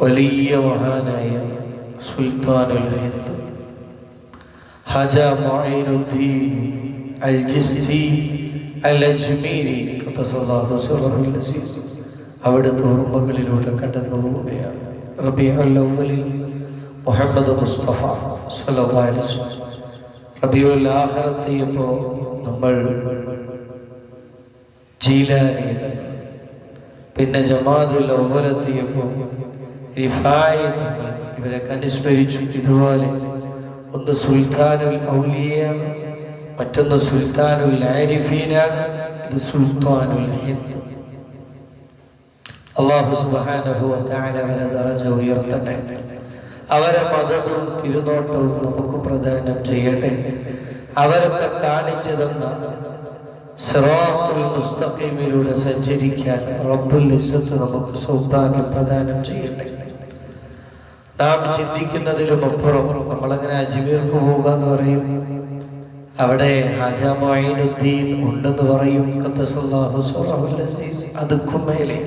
വലിയ മഹാനായ സുൽത്താനുൽ ഹിന്ദ് ഹാജ മുഈനുദ്ദീൻ അൽ ജിസ്തി അൽ അജ്മീരി ഖദ്ദസല്ലാഹു സിർറഹുൽ അസീസ് അവിടുത്തെ ഓർമ്മകളിലൂടെ കടന്നു പോവുകയാണ്. റബീഉൽ അവ്വലിൽ മുഹമ്മദ് മുസ്തഫ സ്വല്ലല്ലാഹു അലൈഹി വസല്ലം റബീഉൽ ആഖിറത്തിയപ്പോൾ നമ്മൾ ജീലാനി, പിന്നെ ജമാഅത്തുൽ അവ്വലെത്തിയപ്പോൾ റിഫായി ഇവരൊക്കെ അനുസ്മരിച്ചു. ഇതുപോലെ ഒന്ന് സുൽത്താനുൽ ഔലിയയാണ്, മറ്റൊന്ന് സുൽത്താനുൽ ആരിഫീനാണ്, ഇത് സുൽത്താനുൽ ഹിന്ദ്. അല്ലാഹു സുബ്ഹാനഹു വ തആല അവരെ ദറജ ഉയർത്തട്ടെ, അവരെ മദദും തിരുനോട്ടവും നമുക്ക് പ്രദാനം ചെയ്യട്ടെ. അവരൊക്കെ കാണിച്ചു തന്ന സിറാത്തുൽ മുസ്തഖീമിലൂടെ സഞ്ചരിക്കാൻ റബ്ബുൽ ഇസ്സത്ത് നമുക്ക് സൗഭാഗ്യം പ്രദാനം ചെയ്യട്ടെ. നാം ചിന്തിക്കുന്നതിലും അപ്പുറം നമ്മളങ്ങനെ അജ്മീർക്ക് പോകുക എന്ന് പറയും, അവിടെ ഹാജ മുഈനുദ്ദീൻ ഉണ്ടെന്ന് പറയും, ഖദ്ദസല്ലാഹു സിർറഹുൽ അസീസ്. അതുക്കും മേലെ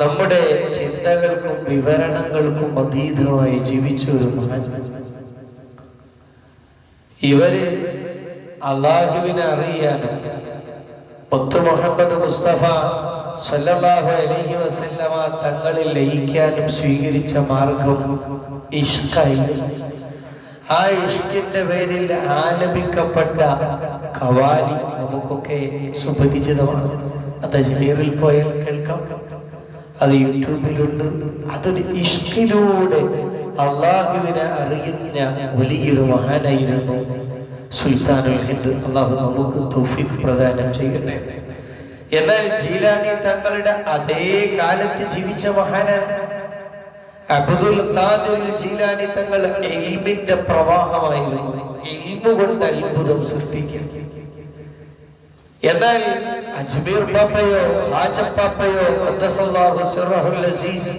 നമ്മുടെ ചിന്തകൾക്കും വിവരണങ്ങൾക്കും അതീതമായി ജീവിച്ച ഒരു മഹാൻ. ഇവര് അല്ലാഹുവിനെ അറിയാനും മുത്ത് മുഹമ്മദ് മുസ്തഫ സ്വല്ലല്ലാഹു അലൈഹി വസല്ലമ തങ്ങളിൽ ലയിക്കാനും സ്വീകരിച്ച മാർഗം ഇഷ്കായിരുന്നു. ആ ഇഷ്കിന്റെ പേരിൽ ആലപിക്കപ്പെട്ട ഖവാലി നമുക്കൊക്കെ സുപരിചിതമാണ്. അത് അജ്മീറിൽ പോയാൽ കേൾക്കാം, അത് യൂട്യൂബിലുണ്ട്. അതൊരു ഇഷ്കിലൂടെ അള്ളാഹുവിനെ അറിയുന്ന വലിയൊരു മഹാനായിരുന്നു സുൽത്താനുൽ ഹിന്ദ്. അള്ളാഹു നമുക്ക് തൗഫീഖ് പ്രദാനം ചെയ്യട്ടെ. എന്നാൽ ജീലാനി തങ്ങളുടെ അതേ കാലത്ത് ജീവിച്ച മഹാനാണ്. അബ്ദുൽ ഖാദിർ ജീലാനി തങ്ങൾ ഇൽമിന്റെ പ്രവാഹമായിരുന്നു, ഇൽമു കൊണ്ട് അത്ഭുതം സൃഷ്ടിക്കുക. എന്നാൽ അജ്മീർ പാപ്പയോ ഹാജ പാപ്പയോ ഖദ്ദസല്ലാഹു സിർറഹുൽ അസീസ്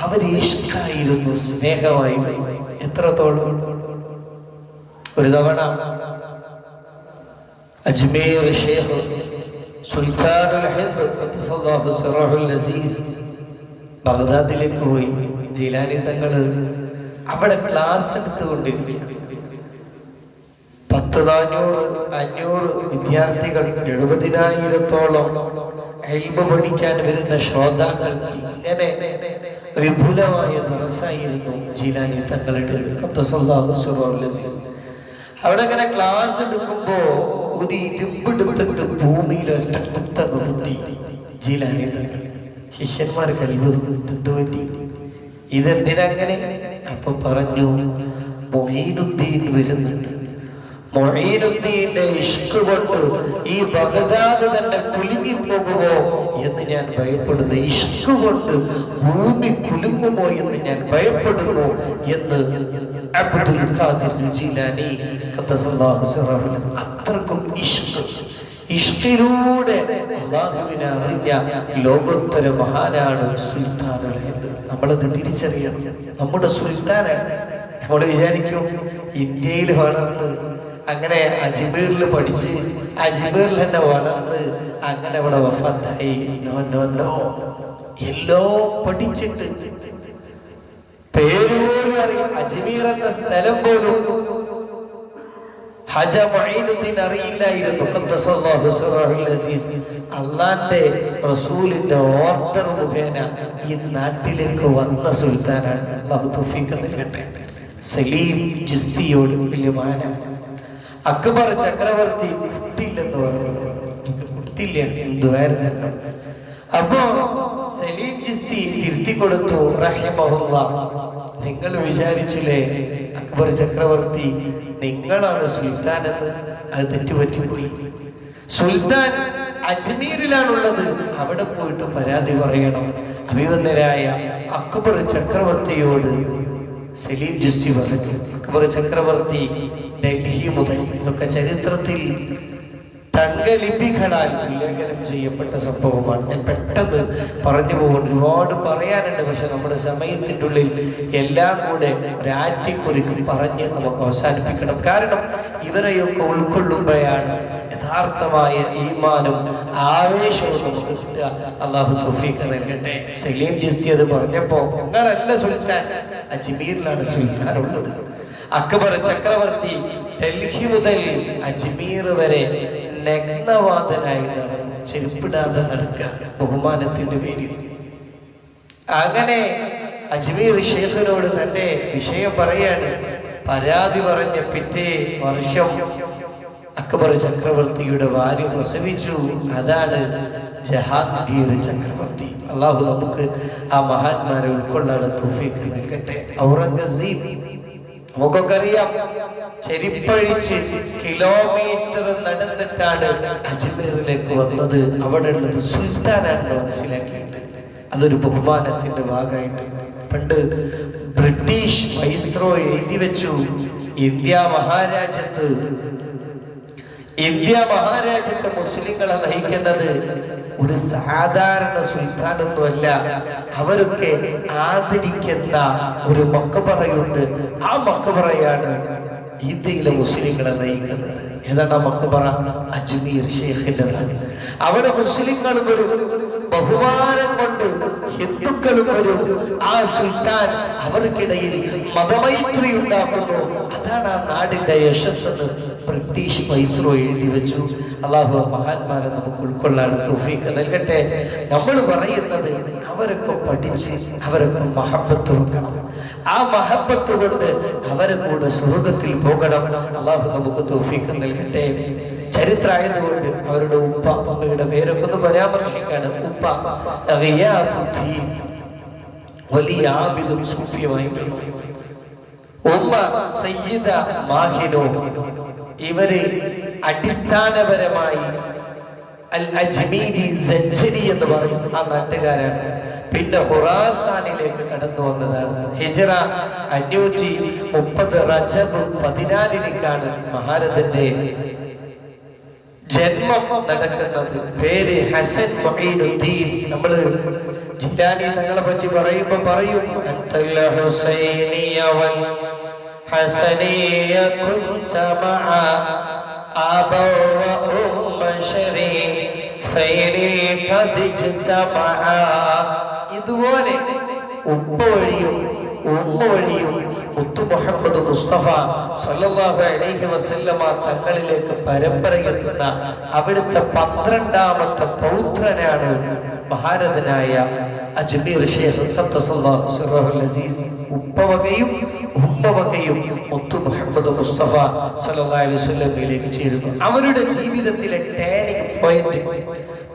അവർ ഇഷ്കായിരുന്നു, സ്നേഹമായിരുന്നു. എത്രത്തോളം ഒരു തവണ അജ്മീർ ഷേഖ് സുൽത്താനുൽ ഹിന്ദ് ഖദ്ദസല്ലാഹു സിർറഹുൽ അസീസ് ബഗ്ദാദിലേക്ക് പോയി. ജീലാനി തങ്ങള് അവിടെ ക്ലാസ് എടുത്തുകൊണ്ടിരിക്കും. 500 വിദ്യാർത്ഥികൾ, 70,000-ഓളം ഇൽമു പഠിക്കാൻ വരുന്ന ശ്രോതാക്കൾ. ഇങ്ങനെ വിപുലമായ ദർസായിരുന്നു ജീലാനി തങ്ങളുടെ ഖദ്ദസല്ലാഹു സിർറഹുൽ അസീസ്. അവിടെ ഇങ്ങനെ ക്ലാസ് എടുക്കുമ്പോ ഒരു ഇരുമ്പെടുത്തിട്ട് ഭൂമിയിൽ ഒറ്റ നിർത്തി ജീലാനി തങ്ങൾ. ശിഷ്യന്മാർക്ക് അത്ഭുതം, എന്തു പറ്റി, ഇതെന്തിനങ്ങനെ? അപ്പൊ പറഞ്ഞു, മുഈനുദ്ദീൻ വരുന്നുണ്ട്. മുഈനുദ്ദീന്റെ ഇഷ്ക് കൊണ്ട് ഈ ബഗ്ദാദ് തന്നെ കുലുങ്ങിപ്പോകുമോ എന്ന് ഞാൻ ഭയപ്പെടുന്നു, ഇഷ്ക് കൊണ്ട് ഭൂമി കുലുങ്ങുമോ എന്ന് ഞാൻ ഭയപ്പെടുന്നു എന്ന് അബ്ദുൽ ഖാദിർ ജീലാനി ഖദ്ദസല്ലാഹു സിർറഹുൽ അസീസ്. അത്രക്കും ഇഷ്കിലൂടെ അല്ലാഹുവിനെ അറിഞ്ഞ ലോകോത്തര മഹാനാണ് സുൽത്താനുൽ ഹിന്ദ്. നമ്മളത് തിരിച്ചറിയണം. നമ്മുടെ സുൽത്താനാണ്. നമ്മൾ വിചാരിക്കും ഇന്ത്യയിൽ വളർന്ന് അങ്ങനെ അജ്മീറിൽ പഠിച്ച് അജ്മീറിൽ തന്നെ വളർന്ന് അങ്ങനെ അവിടെ വഫാത്തായി. നോ നോ നോ, എല്ലോ പഠിച്ചിട്ട് പേരുപോലും അറിയാം. അജ്മീർ എന്ന സ്ഥലം പോലും ഹാജ മുഈനുദ്ദീൻ അറിയില്ലായിരുന്നു. ഖദ്ദസല്ലാഹു സിർറഹുൽ അസീസ് അല്ലാഹുവിന്റെ റസൂലിന്റെ ഓർഡർ മുഖേന ഈ നാട്ടിലേക്ക് വന്ന സുൽത്താനാണ്. അല്ലാഹു തൗഫീഖ് നൽകട്ടെ. സലീം ചിസ്തിയോട് വലിയ മാനാണ്. അക്ബർ ചക്രവർത്തി കുട്ടിയില്ലെന്ന് പറഞ്ഞു, കുട്ടിയില്ല, എന്തുവായിരുന്നു. അപ്പോ സലീം ചിസ്തി തിരുത്തി കൊടുത്തു, റഹിമഹുല്ലാഹ്. നിങ്ങൾ വിചാരിച്ചില്ലേ അക്ബർ ചക്രവർത്തി നിങ്ങളാണ് സുൽത്താൻ എന്ന്? അത് തെറ്റുപറ്റിപ്പോയി. സുൽത്താൻ അജ്മീറിലാണുള്ളത്, അവിടെ പോയിട്ട് പരാതി പറയണം. അഭിവന്ദനായ അക്ബർ ചക്രവർത്തിയോട് സലീം ചിസ്തി പറഞ്ഞു. അക്ബർ ചക്രവർത്തി ഡൽഹി മുതൽ, ഇതൊക്കെ ചരിത്രത്തിൽ തങ്കലിപികളാൽ ഉല്ലേഖനം ചെയ്യപ്പെട്ട സംഭവമാണ്. ഞാൻ പെട്ടെന്ന് പറഞ്ഞു പോകുന്നു, ഒരുപാട് പറയാനുണ്ട്. പക്ഷെ നമ്മുടെ സമയത്തിൻ്റെ ഉള്ളിൽ എല്ലാം കൂടെ ഒരാറ്റിക്കുറിക്കും പറഞ്ഞ് നമുക്ക് അവസാനിപ്പിക്കണം. കാരണം ഇവരെയൊക്കെ ഉൾക്കൊള്ളുമ്പോഴാണ് യഥാർത്ഥമായ ഈമാനും ആവേശവും നമുക്ക് കിട്ടുക. അള്ളാഹു തൗഫീഖ് നൽകട്ടെ. സലീം ചിസ്തി അത് പറഞ്ഞപ്പോൾ, നിങ്ങളല്ല സുൽത്താൻ, അജ്മീറിലാണ് സുൽത്താൻ ഉള്ളത്. അക്ബർ ചക്രവർത്തി ഡൽഹി മുതൽ അജ്മീർ വരെ നഗ്നവാദനായി നടന്നു, ചെരുപ്പിടാതെ നടക്കുക ബഹുമാനത്തിന്റെ പേരിൽ. അങ്ങനെ അജ്മീർ ഷേഖിനോട് തന്റെ വിഷയം പറയാണ്. പരാതി പറഞ്ഞ പിറ്റേ വർഷം അക്ബർ ചക്രവർത്തിയുടെ ഭാര്യ പ്രസവിച്ചു. അതാണ് ജഹാംഗീർ ചക്രവർത്തി. അള്ളാഹു നമുക്ക് ആ മഹാന്മാരെ ഉൾക്കൊള്ളാൻ തൗഫീഖ് നൽകട്ടെ. ഔറംഗസീബ് നമുക്കൊക്കെ അറിയാം, ചെരിപ്പഴിച്ച് കിലോമീറ്റർ നടന്നിട്ടാണ് അജ്മീറിലേക്ക് വന്നത്. അവിടെ ഉള്ളത് സുൽത്താനാണെന്ന് മനസ്സിലാക്കിയിട്ട് അതൊരു ബഹുമാനത്തിന്റെ ഭാഗമായിട്ട് പണ്ട് ബ്രിട്ടീഷ് വൈസ്രോയ് എഴുതി വെച്ചു, ഇന്ത്യ മഹാരാജ്യത്തെ മുസ്ലിങ്ങളെ നയിക്കുന്നത് ഒരു സാധാരണ സുൽത്താനൊന്നുമല്ല, അവരൊക്കെ ആദരിക്കുന്ന ഒരു മക്ബറയുണ്ട്. ആ മക്ബറയാണ് ഇന്ത്യയിലെ മുസ്ലിങ്ങളെ നയിക്കുന്നത്. ഏതാണ് ആ മക്ബറ? അജ്മീർ ഷേഖിൻ്റെതാണ്. അവിടെ മുസ്ലിങ്ങളും വരും, ബഹുമാനം കൊണ്ട് ഹിന്ദുക്കളും വരും. ആ സുൽത്താൻ അവർക്കിടയിൽ മതമൈത്രി ഉണ്ടാക്കുന്നു. അതാണ് ആ നാടിന്റെ യശസ്സെന്ന് ബ്രിട്ടീഷ് വൈസ്രോയ് എഴുതി വെച്ചു. അള്ളാഹു മഹാന്മാരെ നമുക്ക് ഉൾക്കൊള്ളാൻ തൗഫീഖ് നൽകട്ടെ. നമ്മൾ പറയുന്നത് അവരൊക്കെ പഠിച്ച് അവരൊക്കെ മഹബത്ത് വെക്കണം. ആ മഹബത്ത് കൊണ്ട് അവരെ കൂടെ സ്വർഗത്തിൽ പോകണം. അള്ളാഹു നമുക്ക് തൗഫീഖ് നൽകട്ടെ. ചരിത്രമായതുകൊണ്ട് അവരുടെ ഉപ്പ അമ്മയുടെ പേരൊക്കെ ഒന്ന് പരാമർശിക്കാണ്. ഉപ്പ ഗിയാസുദ്ദീൻ വലിയ ആബിദും സൂഫിയുമായിരുന്നു. ഉമ്മ സയ്യിദ മാഹിനോ. ഇവര് അടിസ്ഥാനപരമായി അൽ അജ്മീരി സജ്ജരി എന്ന് പറയും ആ നാട്ടുകാരാണ്. പിന്നെ ഖുറാസാനിലേക്ക് കടന്നു വന്നതാണ്. ഹിജ്റ 530 റജബ് 14-നാണ് മഹാരഥന്റെ ജന്മം നടക്കുന്നത്. പേര് ഹസൻ മുഈനുദ്ദീൻ. നമ്മള് ജിലാനി തങ്ങളെ പറ്റി പറയുമ്പോ പറയും, അൻതൽ ഹുസൈനിയ വൽ ഹസനിയ കുൻത മഅ അബവ ഉമ്മ ശരീഫൈനി ഖദ് ഇജ്തമഅ. ഇതുപോലെ ഉപ്പ വഴിയും ഉമ്മ വഴിയും മുത്തു മുഹമ്മദ് മുസ്തഫ സ്വല്ലല്ലാഹു അലൈഹി വസല്ലമ തങ്ങളിലേക്ക് പരമ്പരയെത്തുന്ന അവിടുത്തെ 12ാമത്തെ പൗത്രനാണ് മഹാരഥനായ അജ്മീർ ഷേഖ് ഖദ്ദസല്ലാഹു സിർറഹുൽ അസീസ്. ഉപ്പവകയും ഉമ്മവകയും മുത്തു മുഹമ്മദ് മുസ്തഫ സ്വല്ലല്ലാഹു അലൈഹി വസല്ലമയിലേക്ക് ചേരുന്നു. അവരുടെ ജീവിതത്തിലെ ടേണിംഗ് പോയിന്റ്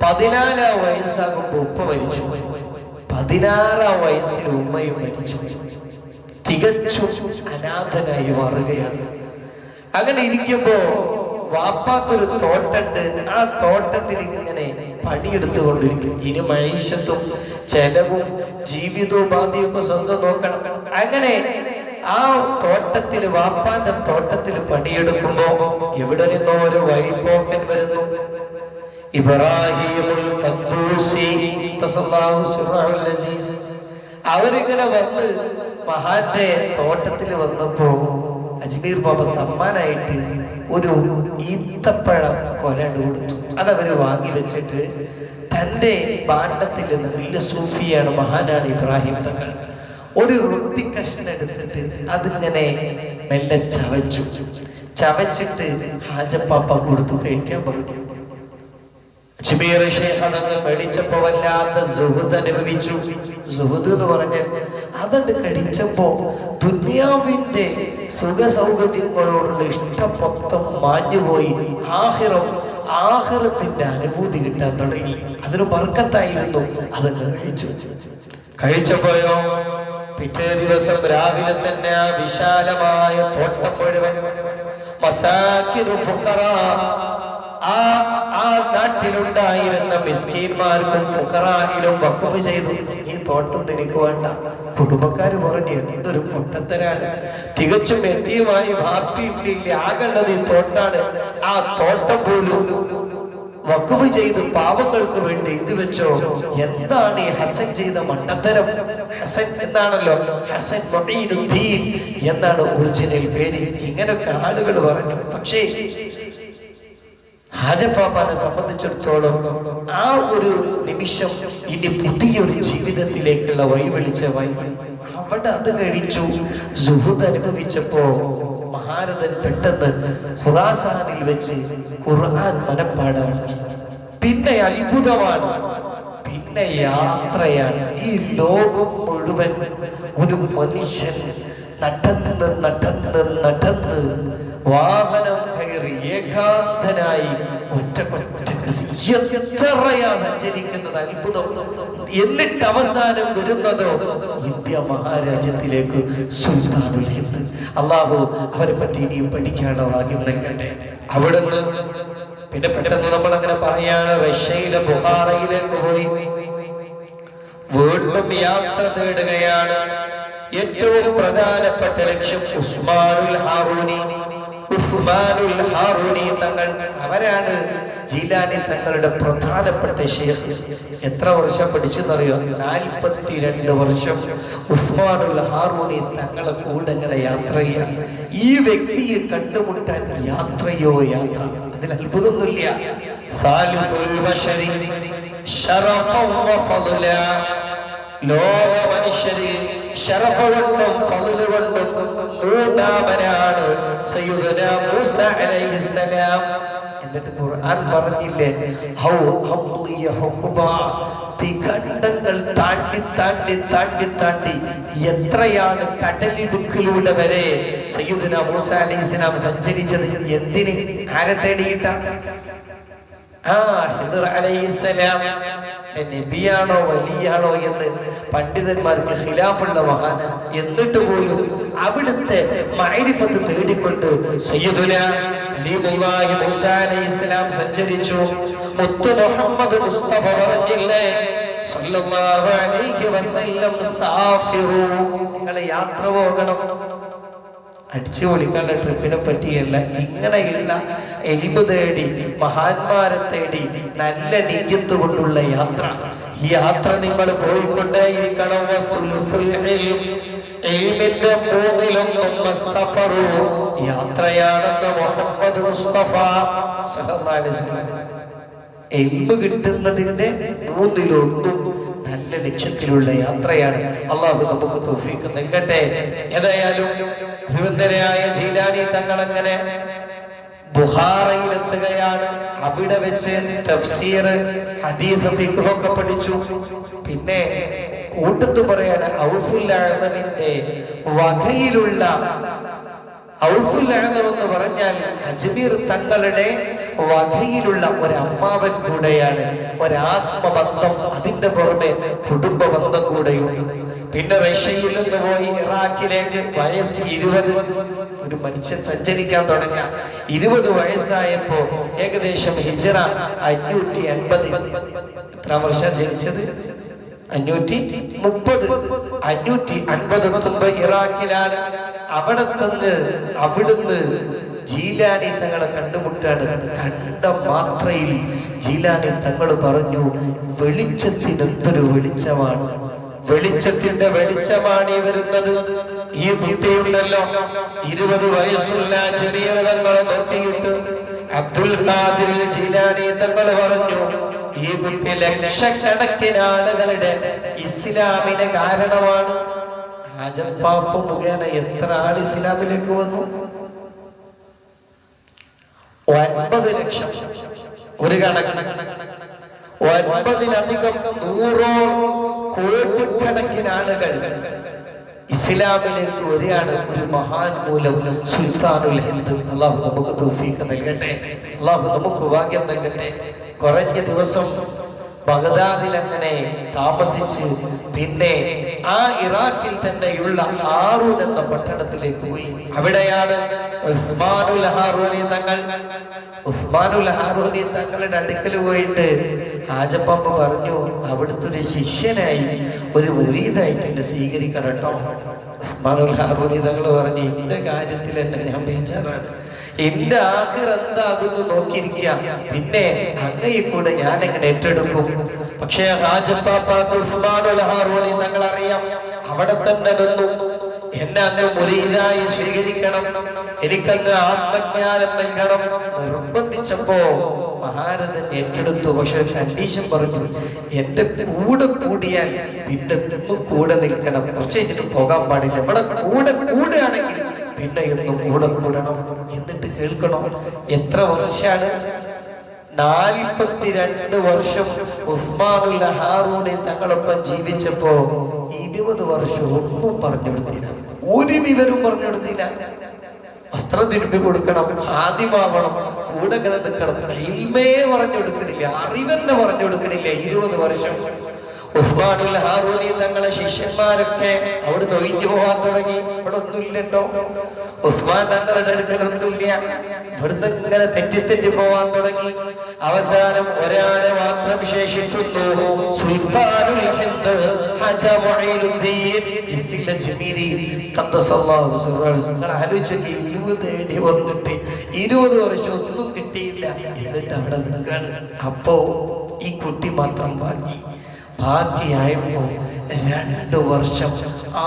14 വയസ്സാകുമ്പോൾ ഉപ്പ മരിച്ചു. 16 വയസ്സിൽ ഉമ്മയും മരിച്ചു. തികച്ചും അനാഥനായി മാറുകയാണ്. അങ്ങനെ ഇരിക്കുമ്പോ വാപ്പാക്കൊരു തോട്ടുണ്ട്. ആ തോട്ടത്തിൽ ഇങ്ങനെ പണിയെടുത്തുകൊണ്ടിരിക്കും. ഇനി മൈഷത്തും ചെലവും ജീവിതോപാധിയൊക്കെ സ്വന്തം നോക്കണം. അങ്ങനെ ആ തോട്ടത്തില്, വാപ്പാന്റെ തോട്ടത്തിൽ പണിയെടുക്കുമ്പോ എവിടെ നിന്നോ ഒരു വഴിപോക്കൻ വരുന്നു. ഇബ്രാഹിമുൽ ഖദ്ദൂസി തസല്ലാഹു സിർറഹുൽ അസീസ്. അവരിങ്ങനെ വന്ന് മഹാന്റെ തോട്ടത്തിൽ വന്നപ്പോ അജ്മീർ ബാബ സമ്മാനായിട്ട് ഒരു ഈത്തപ്പഴം കൊലണ്ട് കൊടുത്തു. അതവര് വാങ്ങി വെച്ചിട്ട് തന്റെ ഭാണ്ഡത്തിൽ നിന്ന്, വലിയ സൂഫിയാണ്, മഹാനാണ് ഇബ്രാഹിം തങ്ങൾ, ഒരു റൊട്ടി കഷ്ണം എടുത്തിട്ട് അതിങ്ങനെ മെല്ലെ ചവച്ചിട്ട് ഹാജപ്പാപ്പ കൊടുത്തു കഴിക്കാൻ പറഞ്ഞു. അജ്മീർ ഷേഖ് അതങ്ങ് കഴിച്ചപ്പോ വല്ലാത്ത സുഹൃദ് അനുഭവിച്ചു. സുഹൃദ് എന്ന് പറഞ്ഞാൽ അതങ്ങ് കഴിച്ചപ്പോ ദുനിയാവിന്റെ സുഖ സൗകര്യങ്ങളോടുള്ള ഇഷ്ടം മൊത്തം മാഞ്ഞുപോയി. ആഖിറത്തിന്റെ അനുഭൂതി കിട്ടാൻ തുടങ്ങി. അതൊരു ബർക്കത്തായിരുന്നു. അതങ്ങ് കഴിച്ചപ്പോയോ പിറ്റേ ദിവസം രാവിലെ തന്നെ ആ വിശാലമായ തോട്ടം മുഴുവൻ മസാകിനു ഫുഖറാ, ആ നാട്ടിലുണ്ടായിരുന്ന മിസ്കീന്മാർക്കും ഫുഖറായിലും വഖഫ് ചെയ്തു. ഈ തോട്ടം നിനക്ക് വേണ്ട. കുടുംബക്കാര് പറഞ്ഞു, എന്തൊരു പൊട്ടത്തരാണ്, തികച്ചും എത്തിയുമായി വാപ്പിയില്ല, ആകേണ്ടത് ഈ തോട്ടാണ്. ആ തോട്ടം പോലും വഖഫ് ചെയ്ത് പാവങ്ങൾക്ക് വേണ്ടി ഇത് വെച്ചോ. എന്താണ് ഈ ഹസൻ ചെയ്ത മണ്ടത്തരം? ഹസൻ എന്നാണല്ലോ, ഹസൻ മുഈനുദ്ദീൻ എന്നാണ് ഒറിജിനൽ പേര്. ഇങ്ങനൊക്കെ ആളുകൾ പറഞ്ഞു. പക്ഷേ ഹാജപ്പാപ്പാനെ സംബന്ധിച്ചിടത്തോളം ആ ഒരു നിമിഷം ഇനി പുതിയൊരു ജീവിതത്തിലേക്കുള്ള വഴിവെളിച്ച അവിടെ അത് കഴിച്ചു. സുഹൃത്ത് അനുഭവിച്ചപ്പോ മഹാരഥൻ പെട്ടെന്ന് ഖുറാസാനിൽ വെച്ച് ഖുർആൻ മനപ്പാഠമാക്കി. പിന്നെ അത്ഭുതമാണ്, പിന്നെ യാത്രയാണ്. ഈ ലോകം മുഴുവൻ ഒരു മനുഷ്യൻ നടന്ന് നടന്ന് നടന്ന് വാഹനം കയറി ഏകാന്തനായി എത്രയാ സഞ്ചരിക്കുന്നത്, അത്ഭുതം. എന്നിട്ട് അവസാനം വരുന്നതോ ഇന്ത്യ മഹാരാജ്യത്തിലേക്ക് സുൽത്താനുൽ ഹിന്ദ്. അള്ളാഹു അവരെ പറ്റി ഇനിയും പഠിക്കാനുള്ള ഭാഗ്യം നൽകട്ടെ. അവിടുന്ന് പിന്നെ പെട്ടെന്ന് നമ്മൾ അങ്ങനെ പറയാണ്, റഷ്യയിലെ ബുഖാറയിലേക്ക് പോയി വീണ്ടും യാത്ര തേടുകയാണ്. ഏറ്റവും പ്രധാനപ്പെട്ട ലക്ഷ്യം ഉസ്മാനുൽ ഹാറൂനി തങ്ങൾ. അവരാണ് ജീലാനി തങ്ങളുടെ പ്രധാനപ്പെട്ട ശൈഖ്. എത്ര വർഷം പഠിച്ചെന്നറിയോ? 42 വർഷം ഉസ്മാനുൽ ഹാറൂനി തങ്ങളെ കൂടെ ഇങ്ങനെ യാത്ര ചെയ്യാം. ഈ വ്യക്തിയെ കണ്ടുമുട്ടാൻ യാത്രയോ യാത്ര, അതിൽ അത്ഭുതമൊന്നുമില്ല. ലോക മനുഷ്യരിൽ ശറഫ് കൊണ്ടും ഫള് കൊണ്ടും മൂന്നാമനാണ് സയ്യിദുനാ മൂസ അലൈഹിസ്സലാം. എന്നിട്ട് ഖുർആൻ പറഞ്ഞില്ലേ, ഹൗ ഹംലിയ ഹുക്ബാ, തികണ്ടങ്ങൾ താണ്ടി താണ്ടി താണ്ടി താണ്ടി എത്രയാണ് കടലിടുക്കിലൂടെ വരെ സയ്യിദുനാ മൂസ അലൈഹിസ്സലാം സഞ്ചരിച്ചത്. എന്തിന്? ആരെ തേടിയിട്ട? ഹിദ്ർ അലൈഹിസ്സലാം നബിയാണോ വലിയാണോ എന്ന് പണ്ഡിതന്മാർക്ക് ഖിലാഫുള്ള മഹാന. എന്നിട്ട് പോലും അവിടുത്തെ മഅരിഫത്ത് തേടിക്കൊണ്ട് സയ്യിദുനാ കലീമുല്ലാഹി മൂസാ അലൈഹിസ്സലാം സഞ്ചരിച്ചു. മുത്തു മുഹമ്മദ് മുസ്തഫ പറഞ്ഞില്ലേ സല്ലല്ലാഹു അലൈഹി വസല്ലം, സാഫിറു, നിങ്ങൾ യാത്ര പോകണം. അടിച്ചു പൊളിക്കാനുള്ള ട്രിപ്പിനെ പറ്റിയല്ല, ഇങ്ങനെയുള്ള എലിമു തേടി മഹാന്മാരെ തേടി നല്ല നിയ്യത്ത് കൊണ്ടുള്ള യാത്ര. ഈ യാത്ര നിങ്ങൾ പോയിക്കൊണ്ടേയിരിക്കണം. യാത്രയാണെന്ന് മുഹമ്മദ് മുസ്തഫ സല്ലല്ലാഹു അലൈഹി വസല്ലം. എൽമ് കിട്ടുന്നതിന്റെ 1/3 നല്ല ലക്ഷ്യത്തിലുള്ള യാത്രയാണ്. അള്ളാഹു നമുക്ക് തൗഫീഖ് നൽകട്ടെ. ഏതായാലും ഭൂവന്തരായ ജീലാനി തങ്ങൾ അങ്ങനെ ബുഖാറയിലെത്തുകയാണ്. അവിടെ വെച്ച് തഫ്സീർ, ഹദീസ്, ഫിഖ് ഒക്കെ പഠിച്ചു. പിന്നെ കൂട്ടത്ത് പറയാണ്, ഔഫുൽ അഅ്ലമിന്റെ വകയിലുള്ള ഔഫുൽ അഅ്ലം എന്ന് പറഞ്ഞാൽ അജ്മീർ തങ്ങളുടെ വകയിലുള്ള ഒരമ്മാവൻ കൂടെയാണ്. ഒരാത്മബന്ധം, അതിന്റെ പുറമെ കുടുംബ ബന്ധം കൂടെയുണ്ട്. പിന്നെ റഷ്യയിൽ നിന്ന് പോയി ഇറാഖിലേക്ക് വയസ്സ് 20. ഒരു മനുഷ്യൻ സഞ്ചരിക്കാൻ തുടങ്ങിയ 20 വയസ്സായപ്പോ ഏകദേശം ഹിജ്റ 550. എത്ര വർഷം ജനിച്ചത്? 530. 550 ഇറാഖിലാണ്. അവിടുന്ന് ജീലാനി തങ്ങളെ കണ്ടുമുട്ടാണ്. കണ്ട മാത്രയിൽ ജീലാനി തങ്ങൾ പറഞ്ഞു, വെളിച്ചത്തിന് എന്തൊരു വെളിച്ചമാണ്, വെളിച്ചത്തിന്റെ വെളിച്ചമാണ് ഈ വരുന്നത്. ഈ കുട്ടിയുണ്ടല്ലോ 20 വയസ്സുള്ള ചെറിയ തങ്ങളെ നോക്കിയിട്ട് അബ്ദുൽ ഖാദിർ ജീലാനി തങ്ങൾ പറഞ്ഞു, ഈ കുട്ടി ലക്ഷക്കണക്കിന് ആളുകളുടെ ഇസ്ലാമിന് കാരണമാണ്. ഹാജപ്പാപ്പ മുഖേന എത്ര ആൾ ഇസ്ലാമിലേക്ക് വന്നു? 9 ലക്ഷം. ഒരു കണക്ക് 9-ലധികം 100 കോടിക്കണക്കിന് ആളുകൾ ഇസ്ലാമിലേക്ക് വരികയാണ്. ഒരു മഹാൻ മൂലം സുൽത്താനുൽ ഹിന്ദ്. അള്ളാഹു നമുക്ക് തൗഫീഖ് നൽകട്ടെ. അള്ളാഹു നമുക്ക് ഭാഗ്യം നൽകട്ടെ. കുറഞ്ഞ ദിവസം ബഗ്ദാദിൽ അങ്ങനെ താമസിച്ച് പിന്നെ ആ ഇറാഖിൽ തന്നെയുള്ള ഹാറൂൻ എന്ന പട്ടണത്തിലേക്ക് പോയി. അവിടെയാണ് ഉസ്മാനുൽ ഹാറൂനി തങ്ങളുടെ അടുക്കൽ പോയിട്ട് ഹാജപ്പാപ്പ പറഞ്ഞു, അവിടുത്തെ ഒരു ശിഷ്യനായി ഒരു മുരീദായിട്ട് എന്നെ സ്വീകരിക്കണം കേട്ടോ. ഉസ്മാനുൽ ഹാറൂനി തങ്ങൾ പറഞ്ഞു, എന്റെ കാര്യത്തിൽ എന്നെ ഞാൻ ബേജാറാണ്, എന്റെ ആഖിർ എന്താകുന്നു നോക്കിയിരിക്കുക, പിന്നെ അങ്ങയെ കൂടെ ഞാൻ എങ്ങനെ ഏറ്റെടുക്കും. പക്ഷേ ഹാജപ്പാപ്പാക്ക് ഉസ്മാനുൽ ഹാറൂനി തങ്ങൾ അറിയാം, അവിടെ തന്നെ നിന്നു എന്നെ അങ്ങ് മുരീദായി സ്വീകരിക്കണം, എനിക്കങ്ങ് ആത്മജ്ഞാനം നൽകണം നിർബന്ധിച്ചപ്പോ മഹാരഥൻ ഏറ്റെടുത്തു. പക്ഷെ കണ്ടീഷൻ പറഞ്ഞു, എന്റെ കൂടെ കൂടിയാൽ പിന്നെ ഒന്നും കൂടെ നിൽക്കണം, കുറച്ച് കഴിഞ്ഞിട്ട് പോകാൻ പാടില്ല, ഇവിടെ കൂടെയാണെങ്കിൽ പിന്നെ എന്നും കൂടെ കൂടണം. എന്നിട്ട് കേൾക്കണം, എത്ര വർഷാണ്? 42 വർഷം ഉസ്മാനുൽ ഹാറൂനി തങ്ങളൊപ്പം ജീവിച്ചപ്പോ 20 വർഷം ഒന്നും പറഞ്ഞു കൊടുത്തില്ല, ഒരു വിവരം പറഞ്ഞു കൊടുത്തില്ല. വസ്ത്രം തിരുമ്പി കൊടുക്കണം, ആദ്യമാവണം, കൂടെ ഇങ്ങനെ നിൽക്കണം, ഇൽമേ പറഞ്ഞു കൊടുക്കണില്ല, അറിവെന്നെ പറഞ്ഞു കൊടുക്കണില്ല. 20 വർഷം ഉസ്മാനുൽ ഹാറൂനി തങ്ങളെ ശിഷ്യന്മാരൊക്കെ അവിടുന്ന് ഒഴിഞ്ഞു പോകാൻ തുടങ്ങി. ഇവിടെ ഒന്നുമില്ലട്ടോ, ഉസ്മാൻ തങ്ങളുടെ അടുക്കലൊന്നുമില്ല, ഇവിടുന്ന് ഇങ്ങനെ തെറ്റി പോവാൻ തുടങ്ങി. അവസാനം ഒരാളെ മാത്രം ശേഷിക്കുന്നു, സുൽത്താനുൽ ഹിന്ദ് ഹജ മുഈനുദ്ദീൻ ജിസിൽ അജ്മീരി ഖദ്ദസല്ലാഹു സിർറഹു. നിങ്ങൾ ആലോചിച്ച്, ഇൽമു തേടി വന്നിട്ട് 20 വർഷം ഒന്നും കിട്ടിയില്ല, എന്നിട്ട് അവിടെ നിൽക്കാണ്. അപ്പോ ഈ കുട്ടി മാത്രം ബാക്കിയായപ്പോ 2 വർഷം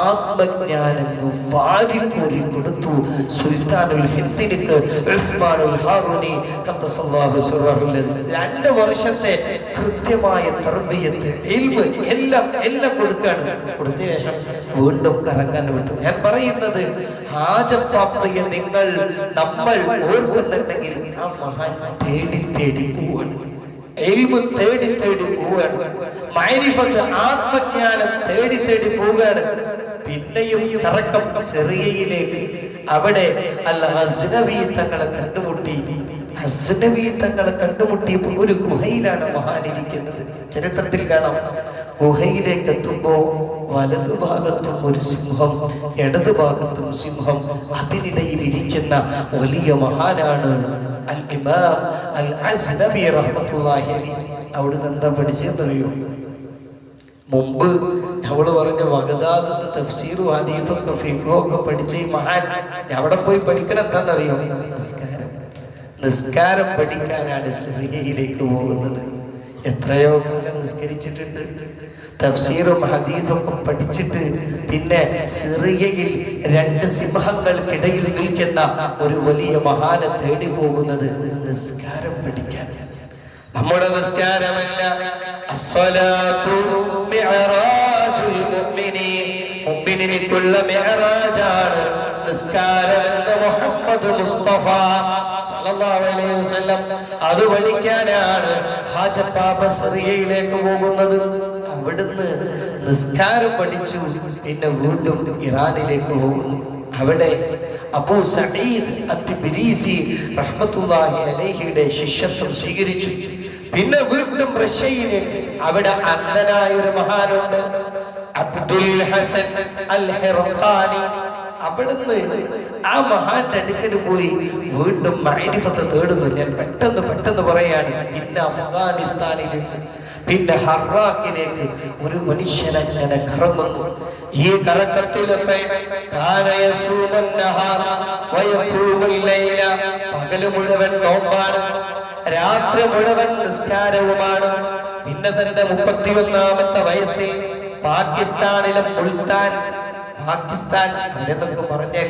ആത്മജ്ഞാനം വാരിക്കോരി കൊടുത്തു സുൽത്താനുൽ ഹിന്ദിനിക്ക് ഉസ്മാനുൽ ഹാറൂനി ഖദ്ദസല്ലാഹു സിർറഹു. 2 വർഷത്തെ കൃത്യമായ തർബിയത്ത്, ഇൽമ് എല്ലാം കൊടുക്കാണ്. കൊടുത്ത ശേഷം വീണ്ടും കറങ്ങാൻ വിട്ടു. ഞാൻ പറയുന്നത്, ഹാജപ്പാപ്പയെ നമ്മൾ ഓർക്കുന്നുണ്ടെങ്കിൽ ആ മഹാൻ തേടി പോവാണ്, ഇൽമു തേടി പോവുകയാണ്, മഅരിഫത്ത് ആത്മജ്ഞാനം തേടി പോവുകയാണ്. പിന്നെയും കറക്കം സിറിയയിലേക്ക്, അവിടെ അൽ ഗസ്നവി തങ്ങളെ കണ്ടുമുട്ടി. ഗസ്നവി തങ്ങളെ കണ്ടുമുട്ടിയപ്പോൾ ഒരു ഗുഹയിലാണ് മഹാനിരിക്കുന്നത്. ചരിത്രത്തിൽ കാണാം, ഗുഹയിലേക്ക് എത്തുമ്പോ വലതുഭാഗത്തും ഒരു സിംഹം, ഇടതുഭാഗത്തും സിംഹം, അതിനിടയിൽ ഇരിക്കുന്ന വലിയ മഹാനാണ് അൽ ഇമാം അൽ ഗസ്നവി റഹ്മത്തുള്ളാഹി അലൈഹി. അവിടുന്ന് എന്താ പഠിച്ചെന്നറിയോ? മുമ്പ് നമ്മള് പറഞ്ഞ ബഗ്ദാദിന്റെ തഫ്സീറും ഹദീസും ഫിഖ്ഹും പഠിച്ച ഈ മഹാൻ അവിടെ പോയി പഠിക്കണം. എന്താണെന്നറിയോ? നിസ്കാരം പഠിക്കാനാണ് സിറിയയിലേക്ക് പോകുന്നത്. എത്രയോ കാലം നിസ്കരിച്ചിട്ടുണ്ട്, തഫ്സീറും ഹദീസും പഠിച്ചിട്ട് പിന്നെ സിറിയയിൽ 2 സിംഹങ്ങൾക്കിടയിൽ നിൽക്കുന്ന ഒരു വലിയ മഹാനെ തേടി പോകുന്നത് നിസ്കാരം പഠിക്കാൻ. നമ്മുടെ നിസ്കാരമല്ല, അസ്സലാത്തു മിഅറാജുൽ മുഅ്മിനീൻ, മുഅ്മിനിനുള്ള മിഅറാജാണ് നിസ്കാരം എന്ന് മുഹമ്മദ് മുസ്തഫ സല്ലല്ലാഹു അലൈഹി വസല്ലം. അത് പഠിക്കാനാണ് ഹാജപ്പാപ്പ സിറിയയിലേക്ക് പോകുന്നത്. അവിടുന്ന് നിസ്കാരം പഠിച്ചു, പിന്നെ വീണ്ടും ഇറാനിലേക്ക് പോകുന്നു. അവിടെ അബൂ സഈദ് അത്തിബ്രിസി റഹ്മത്തുള്ളാഹി അലൈഹിയുടെ ശിഷ്യത്വം സ്വീകരിച്ചു. പിന്നെ വീണ്ടും റഷ്യയിലേക്ക്, അവിടെ അന്ധനായ ഒരു മഹാനുണ്ട്, അബ്ദുൽ ഹസൻ അൽ ഹിർഖാനി. അവിടുന്ന് ആ മഹാന്റെ അടുക്കൽ പോയി വീണ്ടും മഅരിഫത്ത് തേടുന്നു. ഞാൻ പെട്ടെന്ന് പറയാണ്. പിന്നെ അഫ്ഗാനിസ്ഥാനിലേക്ക്, പിന്നെ ഹറാക്കിലേക്ക് ഒരു മനുഷ്യൻ അങ്ങനെ കറങ്ങുന്നു. ഈ കറക്കത്തിലൊക്കെ പകല് മുഴുവൻ നോമ്പാണ്, രാത്രി മുഴുവൻ നിസ്കാരവുമാണ്. പിന്നെ തന്റെ 31-ാമത്തെ വയസ്സിൽ പാകിസ്ഥാനിലെ മുൾത്താൻ, പാകിസ്ഥാൻ എന്നൊക്കെ പറഞ്ഞാൽ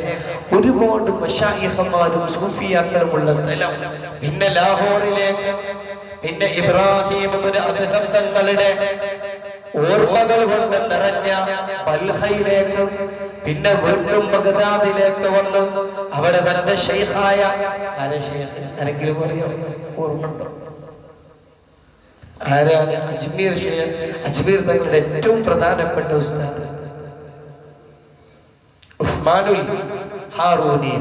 ഒരുപാട് മശായിഖന്മാരും സൂഫിയാക്കളുമുള്ള സ്ഥലം. പിന്നെ ലാഹോറിലേക്ക്, പിന്നെ ഇബ്രാഹിം ഇബ്നു അദ്ഹം തങ്ങളുടെ ഓർമ്മകൾ കൊണ്ട് നിറഞ്ഞ ബൽഹയിലേക്ക്, പിന്നെ വീണ്ടും ബഗ്ദാദിലേക്ക് വന്ന് അവിടെ തന്റെ ഷെയ്ഖായ ആരെങ്കിലും പറയാം, ഓർമ്മയുണ്ടോ? ആരാണ്? അജ്മീർ ഷെയ്ഖ്, അജ്മീർ തങ്ങളുടെ ഏറ്റവും പ്രധാനപ്പെട്ട ഉസ്താദ് ഉസ്മാനുൽ ഹാറൂനി.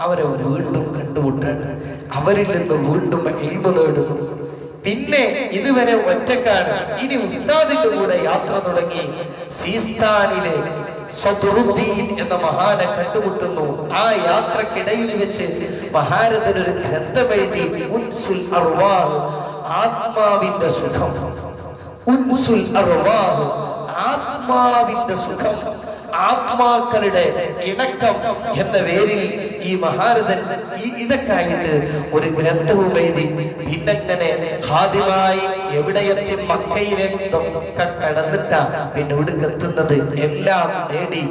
അവരെ വീണ്ടും കണ്ടുമുട്ടാണ്, അവരിൽ നിന്ന് വീണ്ടും ഇൽമു നേടുന്നു. പിന്നെ ഇതുവരെ ഒറ്റക്കാണ്. ഇനി ഉസ്താദിന്റെ കൂടെ യാത്ര തുടങ്ങി. സീസ്ഥാനിലെ സദ്റുദ്ദീൻ എന്ന മഹാനെ കണ്ടുമുട്ടുന്നു. ആ യാത്രക്കിടയിൽ വെച്ച് മഹാരഥൻ ഒരു ഗ്രന്ഥം എഴുതി, ഉൻസുൽ അർവാഹ്, ആത്മാവിന്റെ സുഖം. ഉൻസുൽ അർവാഹ്, ആത്മാവിന്റെ സുഖം, ആത്മാക്കളുടെ ഇണക്കം എന്ന പേരിൽ ഈ മഹാരഥൻ ഈ ഇടക്കായിട്ട് ഒരു ഗ്രന്ഥവും എഴുതി. പിന്നെങ്ങനെ ഹാദിമായി എവിടെയെത്തി മക്കയിലേക്ക് കടന്നിട്ടാ പിന്നെ ഇവിടുക്കെത്തുന്നത്. എല്ലാം നേടി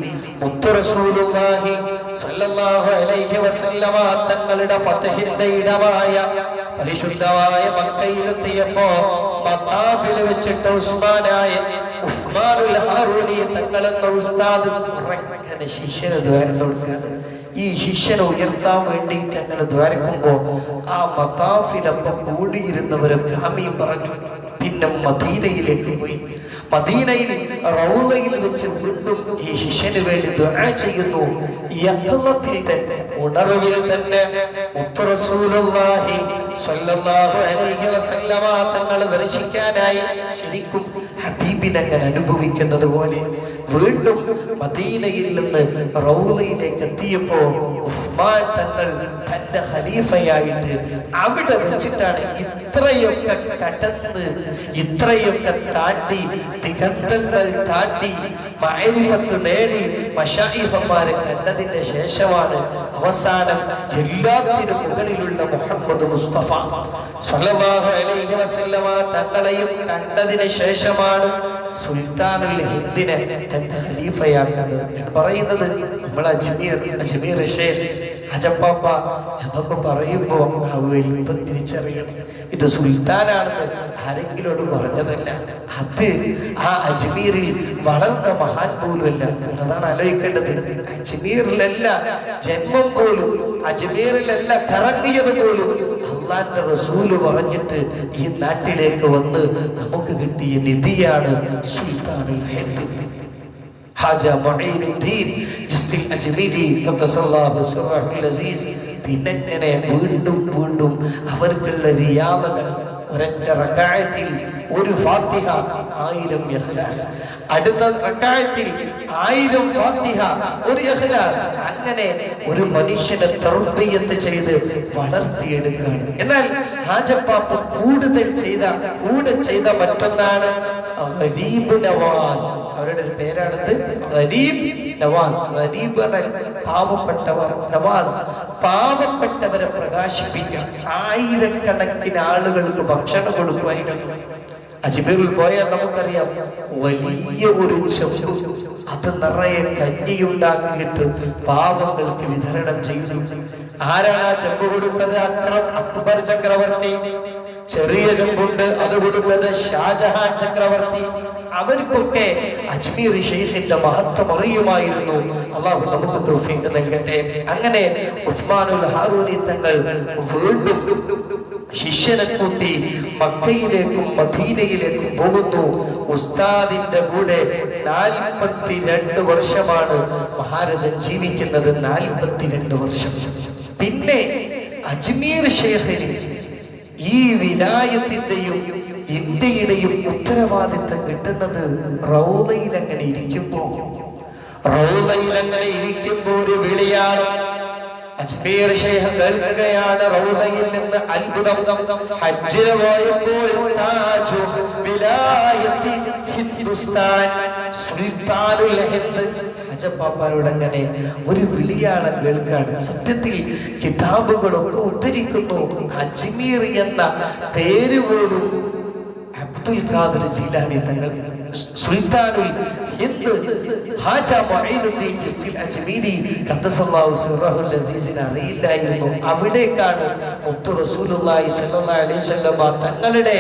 മുത്തു റസൂലുള്ളാഹി സ്വല്ലല്ലാഹു അലൈഹി വസല്ലമ തങ്ങളുടെ ഫതഹിന്റെ ഇടമായ പരിശുദ്ധമായ മക്കയിലെത്തിയപ്പോ മത്താഫിൽ വെച്ചിട്ട് ഉസ്മാനുൽ ഹാറൂനി തങ്ങളെന്ന ഉസ്താദ് ഉറക്കനെ ശിഷ്യന് ദ്വാരം കൊടുക്കാണ്. ഈ ശിഷ്യനെ ഉയർത്താൻ വേണ്ടിയിട്ട് അങ്ങനെ ദ്വാരക്കുമ്പോ ആ മത്താഫിലൊപ്പം കൂടിയിരുന്നവരൊക്കെ ആമീൻ പറഞ്ഞു. പിന്നെ മദീനയിലേക്ക് പോയി. മദീനയിൽ റൗളയിൽ വെച്ച് വീണ്ടും ഈ ശിഷ്യന് വേണ്ടി ദുആ ചെയ്യുന്നു. യഖ്ളത്തിൽ തന്നെ, ഉണർവിൽ തന്നെ മുത്തു റസൂലുള്ളാഹി സ്വല്ലല്ലാഹു അലൈഹി വസല്ലമ തങ്ങൾ ദർശിക്കാനായി ശരിക്കും ഹബീബിനെ അങ്ങനെ അനുഭവിക്കുന്നത് പോലെ വീണ്ടും മദീനയിൽ നിന്ന് റൗളയിലേക്ക് എത്തിയപ്പോ ഉസ്മാൻ തങ്ങൾ തന്റെ ഖലീഫയായിട്ട് അവിടെ വെച്ചിട്ടാണ് ഇത്രയൊക്കെ കടന്ന് ഇത്രയൊക്കെ താണ്ടി ദിഗന്ധങ്ങൾ താണ്ടി മഅരിഫത്ത് നേടി മശായിഖന്മാരെ കണ്ടതിന്റെ ശേഷമാണ് അവസാനം എല്ലാത്തിനും മുകളിലുള്ള മുഹമ്മദ് മുസ്തഫ സ്വല്ലല്ലാഹു അലൈഹി വസല്ലമ തങ്ങളെയും കണ്ടതിന് ശേഷമാണ് സുൽത്താനുൽ ഹിന്ദിനെ തന്റെ ഖലീഫയാക്കുന്നത്. ഞാൻ പറയുന്നത് നമ്മൾ അജ്മീർ ഷേഖ് അജപ്പാപ്പ എന്നൊക്കെ പറയുമ്പോ ആ വലിപ്പം തിരിച്ചറിയണം. ഇത് സുൽത്താനാണെന്ന് ആരെങ്കിലോട് പറഞ്ഞതല്ല. അത് ആ അജ്മീറിൽ വളർന്ന മഹാൻ പോലുമല്ല. അതാണ് ആലോചിക്കേണ്ടത്. അജ്മീറിലല്ല ജന്മം പോലും, അജ്മീറിലല്ല കറങ്ങിയത് പോലും അള്ളാന്റെ റസൂല് പറഞ്ഞിട്ട് ഈ നാട്ടിലേക്ക് വന്ന് നമുക്ക് കിട്ടിയ നിധിയാണ് സുൽത്താനുൽ ഹിന്ദ് ഹാജ മുഈനുദ്ദീൻ ജിസ്തിൽ അജ്മീരി ഖദ്ദസല്ലാഹു സിർറഹുൽ അസീസ്. പിന്നെങ്ങനെ വീണ്ടും വീണ്ടും അവർക്കുള്ള റിയാദകൾ, ഒരൊറ്റ റക്അത്തിൽ ഒരു ഫാത്തിഹ 1000 ഇഖ്ലാസ്, അടുത്ത റക്അത്തിൽ 1000 ഫാത്തിഹ ഒരു ഇഖ്ലാസ്. അങ്ങനെ ഒരു മനുഷ്യനെ തർബിയത്ത് ചെയ്ത് വളർത്തിയെടുക്കുകയാണ്. എന്നാൽ ഹാജപ്പാപ്പ കൂടെ ചെയ്ത മറ്റൊന്നാണ് ഗരീബ് നവാസ്. അവരുടെ ഒരു പേരാണിത്, ഗരീബ് നവാസ്. ഗരീബ് എന്നാൽ പാവപ്പെട്ടവർ, നവാസ് പാവപ്പെട്ടവരെ പ്രകാശിപ്പിക്കാം. 1000കണക്കിന് ആളുകൾക്ക് ഭക്ഷണം കൊടുക്കുമായിരുന്നു. അജ്മീറിൽ പോയാൽ നമുക്കറിയാം, വലിയ ഒരു ചെമ്പ് അത് നിറയെ കഞ്ഞിയുണ്ടാക്കിയിട്ട് പാവങ്ങൾക്ക് വിതരണം ചെയ്യുന്നു. ആരാണ് ആ ചെമ്പ് കൊടുത്തത്? അക്ബർ ചക്രവർത്തി. ചെറിയ ചെമ്പുണ്ട്, അത് കൊടുത്തത് ഷാജഹാൻ ചക്രവർത്തി. അവർക്കൊക്കെ അജ്മീർ ഷെയ്ഖിന്റെ മഹത്വം അറിയുമായിരുന്നു. അള്ളാഹു നമുക്ക് തൗഫീഖ് നൽകട്ടെ. അങ്ങനെ ഉസ്മാനുൽ ഹാറൂനി തങ്ങൾ വീണ്ടും ശിഷ്യനെ കൂട്ടി മക്കയിലേക്കും മദീനയിലേക്കും പോകുന്നു. ഉസ്താദിന്റെ കൂടെ 42 വർഷമാണ് മഹാരഥൻ ജീവിക്കുന്നത്. 42 വർഷം. പിന്നെ അജ്മീർ ഷെയ്ഖിന് ഈ വിലായത്തിന്റെയും ഇന്ത്യയുടെയും ഉത്തരവാദിത്തം കിട്ടുന്നത് റൗളയിൽ അങ്ങനെ ഇരിക്കുമ്പോ ഒരു വിളിയാണ്. അജ്മീർ ഷെയ്ഖ് കേൾക്കുകയാണ് റൗളയിൽ നിന്ന് അത്ഭുതം. ഹജ്ജിന് പോയപ്പോൾ താജു വിലായത്തി ഹിന്ദുസ്ഥാൻ സുൽത്താനുൽ ഹിന്ദ് ഹജപ്പാപ്പാരോട് അങ്ങനെ ഒരു വിളിയാളം കേൾക്കാണ്. സത്യത്തിൽ കിതാബുകളൊക്കെ ഉദ്ധരിക്കുന്നു. അജ്മീർ എന്ന പേര് പോലും അബ്ദുൽ ഖാദിർ ജീലാനി തങ്ങൾ സുൽത്താനുൽ ഹിന്ദ് ഹാജ മുഈനുദ്ദീൻ ജിസ്തിൽ അജ്മീരി ഖദ്ദസല്ലാഹു സിർറഹുൽ അസീസിനെ അറിയില്ലായിരുന്നു. അവിടേക്കാണ് മുത്തു റസൂലുള്ളാഹി സ്വല്ലല്ലാഹു അലൈഹി വസല്ലം തങ്ങളുടെ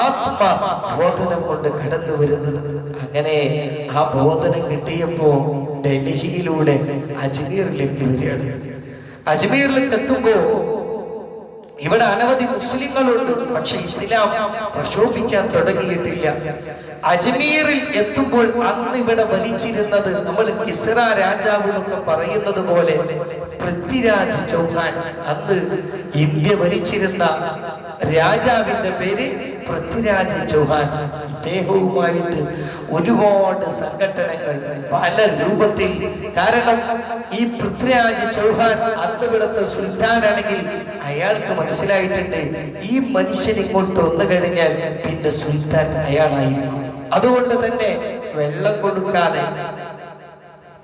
ആത്മബോധനം കൊണ്ട് കടന്നു വരുന്നത്. അങ്ങനെ ആ ബോധനം കിട്ടിയപ്പോ ഡൽഹിയിലൂടെ അജ്മീറിലേക്ക് വരികയാണ്. അജ്മീറിലേക്ക് എത്തുമ്പോ ഇവിടെ അനവധി മുസ്ലിങ്ങളുണ്ട്, പക്ഷെ ഇസ്ലാം പ്രക്ഷോഭിക്കാൻ തുടങ്ങിയിട്ടില്ല. അജ്മീറിൽ എത്തുമ്പോൾ അന്ന് ഇവിടെ ഭരിച്ചിരുന്നത് നമ്മൾ കിസ്റ രാജാവ് എന്നൊക്കെ പറയുന്നത് പോലെ പൃഥ്വിരാജ് ചൗഹാൻ, അന്ന് ഇന്ത്യ ഭരിച്ചിരുന്ന രാജാവിന്റെ പേര് പൃഥ്വിരാജ് ചൗഹാൻ. ഇദ്ദേഹവുമായിട്ട് ഒരുപാട് സംഘടനകൾ പല രൂപത്തിൽ. കാരണം ഈ പൃഥ്വിരാജ് ചൗഹാൻ അന്നിവിടുത്തെ സുൽത്താനാണെങ്കിൽ അയാൾക്ക് മനസ്സിലായിട്ടുണ്ട് ഈ മനുഷ്യൻ ഇങ്ങോട്ട് വന്നു കഴിഞ്ഞാൽ പിന്നെ സുൽത്താൻ അയാളായിരിക്കും. അതുകൊണ്ട് തന്നെ വെള്ളം കൊടുക്കാതെ,